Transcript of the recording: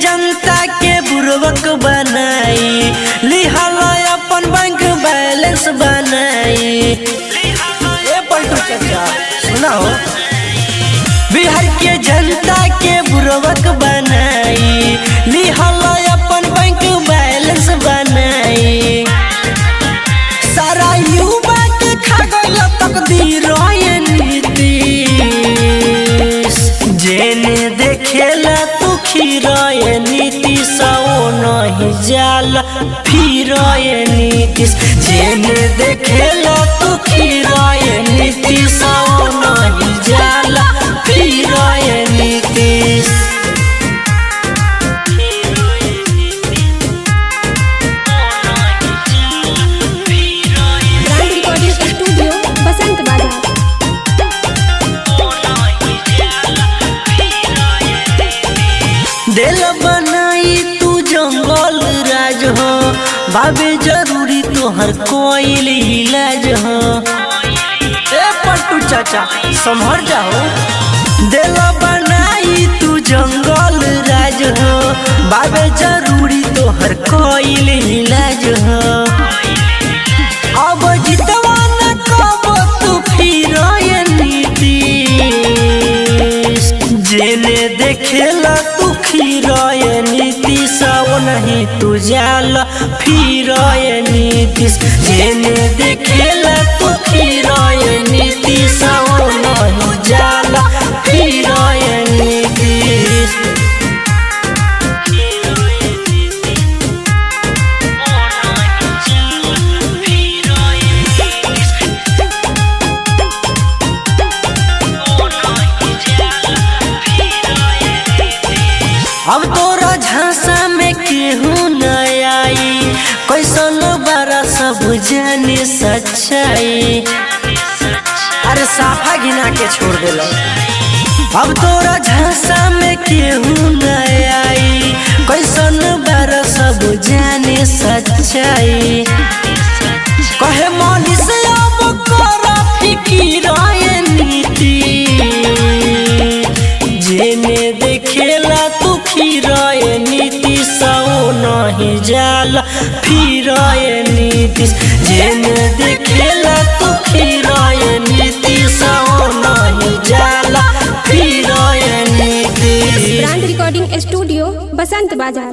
जनता के बुर्बक बनाई लिहल अपन बैंक बैलेंस बनाई। ए पलटू चाचा सुना हो, बिहार के जनता के बुर्बक बनाई लिहल अपन बैंक बैलेंस बनाई। सारा युवा के खा गइल तकदीर नीतीश, जेने देखेला तू खीराए नीतीश ओ नहीं जाला फिराए नीतीश, जेने देखेला तू खीराए नीतीश ओ नहीं जाला फिराए नीतीश। दिल बनाई तू जंगल राज हो, बाबे जरूरी तोहर कोई इलाज हो। ए पलटू चाचा संभर जाओ, दिल बनाई तू जंगल राज हो, बाबे जरूरी तोहर कोई इलाज हो। अब जितवा न कब तू फिराए नीतीश, जेने देखेला तू खीराए नीतीश ओ नहीं तू जाला फिराए नीतीश, जेने देखेला तू खीराए नीतीश ओ नहीं जाला फिराए नीतीश। अब तोरा झांसा में केहू न आई, कैसन बारा सब जाने सच्चाई। अरे साफा गिना के छोड़ देला। अब तोरा झांसा में केहू न आई, कैसन बारा सब जाने सच्चाई। कहे मौली से अब करा फिकिराए नीतीश, जेने देखेला तू खीराए नीतीश ओ नहीं जाला फिराए नीतीश, जेने देखेला तू खीराए नीतीश ओ नहीं जाला फिराए नीतीश। ब्रांड रिकॉर्डिंग स्टूडियो बसंत बाजार।